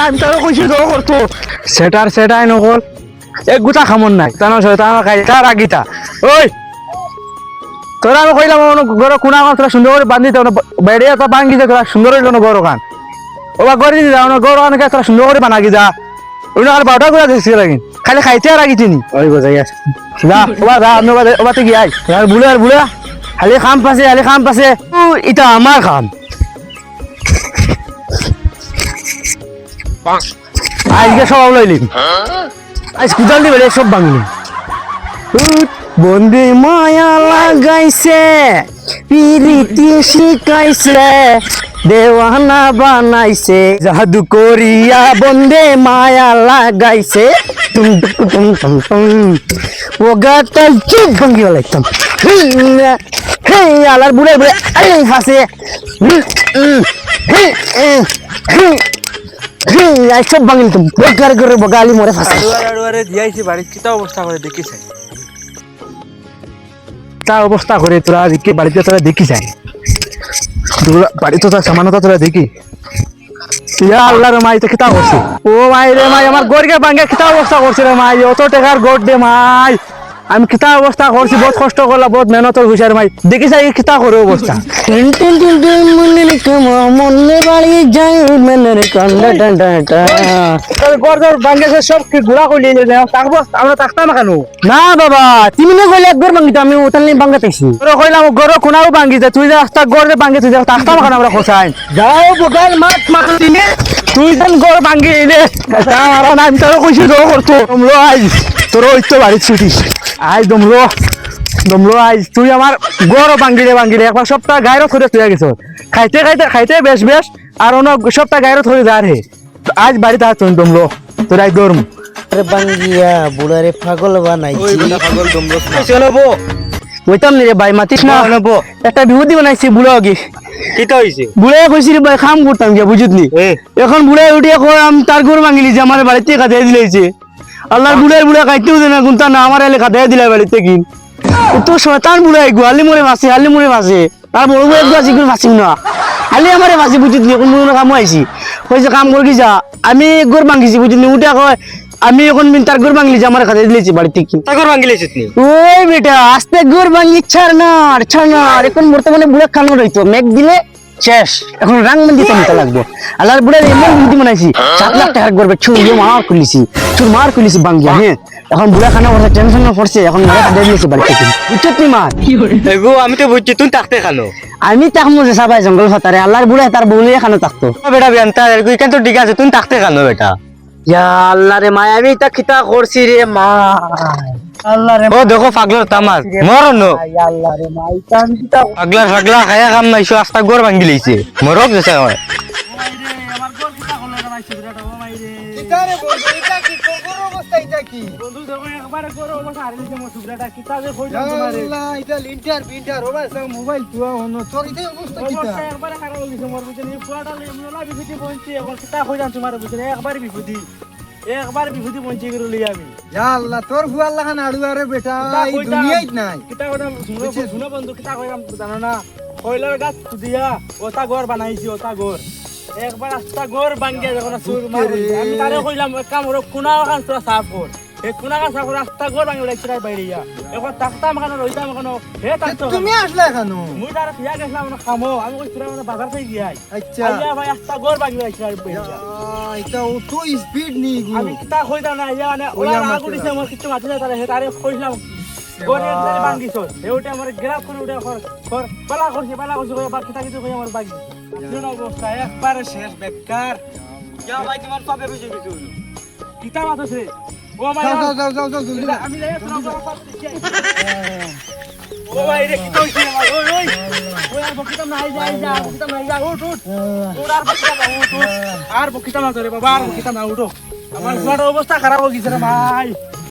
আমি তো কইছি তো করতো সেটাই নকল এক গুটা খামন নাই তানো শয়তান খাই তার আগিতা ওই তোরা আমি কইলাম ঘর কোনা তোরা সুন্দর করে বান্ধি দাও বাইরে তো বাঙ্গি দে তোরা সুন্দর হইল না ঘর কান ওবা করে দি দাও না ঘর অনেক তোরা সুন্দর করে বানাগি যা ওই আর বারোটা করে দেখছি লাগি খালি খাইতে আর আগি চিনি ওই বোঝাই আছে যা ওবা যা আমি ওবাতে গিয়ে আর বুলে খালি খাম পাশে এটা আমার খাম আজকে সব লইলি আজ কুদাল দিবে সব বাংলি বন্দি মায়া লাগাইছে পিরিতি শিখাইছে দেওয়ানা বানাইছে জাদু করিয়া বন্দে মায়া লাগাইছে তুম তুম তুম তুম ও গাতাল চুপ ভাঙ্গি লাইতাম হে আলার বুড়ে আই ফাসে সব বাঙালি তো বগার করে বগালি মরে ফাঁসে আড়ুয়ারে দিয়াইছি বাড়ির কিতা অবস্থা করে দেখিস তা অবস্থা করে তোরা দেখি বাড়িতে তোরা দেখি যায় বাড়িতে তোর সামান্যতা তোরা দেখি আল্লাহর মাই তো কিতা করছে ও মাই রে মাই আমার গড়কে ভাঙ্গে কিতা অবস্থা করছে রে মাই অত টাকার গোট দে মাই আমি কিতা অবস্থা করছি বহুত কষ্ট করলাম বহুত মেহনতর হুইসার মাই দেখি যাই কিতা করে অবস্থা মনে বাড়ি যাই মনের গড় ভাঙ্গেছে সব কি গুড়া করে নিয়ে থাকবো আমরা থাকতাম কেন না বাবা তুমি না কইলে একবার ভাঙ্গিত আমি ওটার নিয়ে ভাঙ্গাতেছি তোরা কইলাম গড় কোনাও ভাঙ্গিছে তুই যে রাস্তা গড়ে ভাঙ্গে তুই থাকতাম কেন আমরা খোঁচাই যাও বগাল মাত দিনে তুই যেন গড় ভাঙ্গি এলে আমি তোর কইছি তো করতো তোমরা আজ তোর ওই তো বাড়ি ছুটিস আজ দমলো আজ তুই আমার গড় ভাঙ্গিলে একবার সপ্তাহ গায়েরও ধরে তুই গেছ খাইতে বেশ আর অন্য সপ্তাহ গায়েরও ধরে যা রে আজ বাড়িতে আসছ দমলো তোর আজ দৌড়ম বাঙ্গিয়া বুড়ারে পাগল বানাইছি পাগল দমলো চলবো বইতাম নি রে ভাই মাতিস না নেবো একটা বিভূতি বানাইছি বুড়া গিয়ে কিতা হইছে বুড়ে কইছি রে ভাই খাম করতাম গিয়া বুঝিতনি এখন বুড়ে উঠিয়ে কই আমি তার ঘর ভাঙিলি যে আমার বাড়িতে কাঁদে দিলেছে আল্লাহর বুড়ে খাইতেও দে না গুনতা না আমার এলে কাঁদে দিলে বাড়িতে কিন তো শয়তান বুড়ে গোয়ালি মরে ভাসে তার বড় বড় একটু আছে কিন্তু ভাসিম না খালি আমারে ভাসি বুঝিতনি কোন কাম আইছি কইছে কাম করি যা আমি ঘর ভাঙিছি বুঝিতনি উঠে কয় আমি এখন তার ঘর ভাঙলি যে আমার কাঁদে দিলেছি বাড়িতে কি তার ঘর ভাঙিলেছিস নি ওই বেটা আস্তে ঘর ভাঙি ছাড় না এখন বর্তমানে বুড়ে খানো রইতো মেঘ দিলে শেষ এখন রাং মন্দি তো লাগবে আল্লাহর বুড়ে এমন বুদ্ধি বানাইছি 7 লাখ টাকার করবে চুর মার খুলিছি বাঙ্গিয়া হ্যাঁ এখন বুড়া খানা ওর টেনশন না পড়ছে এখন মারা কাঁদে দিয়েছে বাড়িতে বুঝছত নি মার এগো আমি তো বুঝছি তুই থাকতে খানো আমি তাকমু যে সবাই জঙ্গল ফাতারে আল্লাহর বুড়ে তার বউলিয়ে খানো থাকতো বেটা বিয়ান্তা এখান তো ঠিক আছে তুই থাকতে খানো বেটা ইয়া আল্লাহ রে মায় আমি তা খিতা করছি রে মা আল্লাহ রে ও দেখো পাগলার তামাক মরন আল্লাহ রে মাই তান খিতা পাগলা খায়া কাম নাইছো আস্তা গোর ভাঙি লইছে মরক যেছে হয় আমার গোর খিতা করলো না মাইছে বিরাট ও মাই রে কিতা রে বন্ধু এটা কি কোন অবস্থা এটা কি বন্ধু দেখো একবারে গোর অবস্থা হারিয়েছে মো সুব্রাটা খিতা যে কইলাম তোমারে আল্লাহ এটা লিন্টার ওবা সব মোবাইল তুয়া হনো তোর এটা অবস্থা কিতা একবারে খারাপ হয়ে গেছে মোর বুঝনি পুরাটা এমনলা বিপত্তি পৌঁছে এখন খিতা কইলাম তোমারে বুঝনি একবারে বিপত্তি পৌঁছে গেল লই আমি ইয়া আল্লাহ তোর ভুয়া আল্লাহ খান আড়ুয়ারে বেটা এই দুনিয়ায় নাই কিতা কইলাম শুনো বন্ধু কিতা কইলাম জানো না কইলার গাছ দিয়া ওটা ঘর বানাইছি ওটা ঘর একবার আস্তা ঘর ভাঙিয়া যখন সুর মারি আমি তারে কইলাম কাম ওর কোনা কান তোরা সাফ কর এই কোনা কান সাফ কর আস্তা ঘর ভাঙি লাগছে বাইরিয়া এখন তাকতাম কেন রইতাম কেন হে তাকতো তুমি আসলে কেন মুই তারে ফিয়া গেছলাম না খামো আমি কই তোরা মানে বাজার থেকে গিয়াই আচ্ছা আইয়া ভাই আস্তা ঘর ভাঙি লাগছে বাইরিয়া এটা তো স্পিড নি গো আমি কিতা কইতাম না ইয়া মানে ওলা আগু দিছে মোর কিছু মাথি না তারে হে তারে কইলাম গরে একবারে ভাঙিছ এউটা আমার গ্রাফ করে উঠে কর পালা করছি কই আবার কিতা কিছু কই আমার ভাঙি শুনো অবস্থা একবারে শেষ বেকার যা ভাই তোমার পাবে বুঝে গেছো কিতা মাথছে ও ভাই যাও আমি লাই তোরা বাবা ও ভাই রে কি কইছিস ওই আর বকিতাম না যা উঠ আর বকিতাম না রে বাবা আর বকিতাম না উঠো আমার অবস্থা খারাপ হয়ে গেছে রে ভাই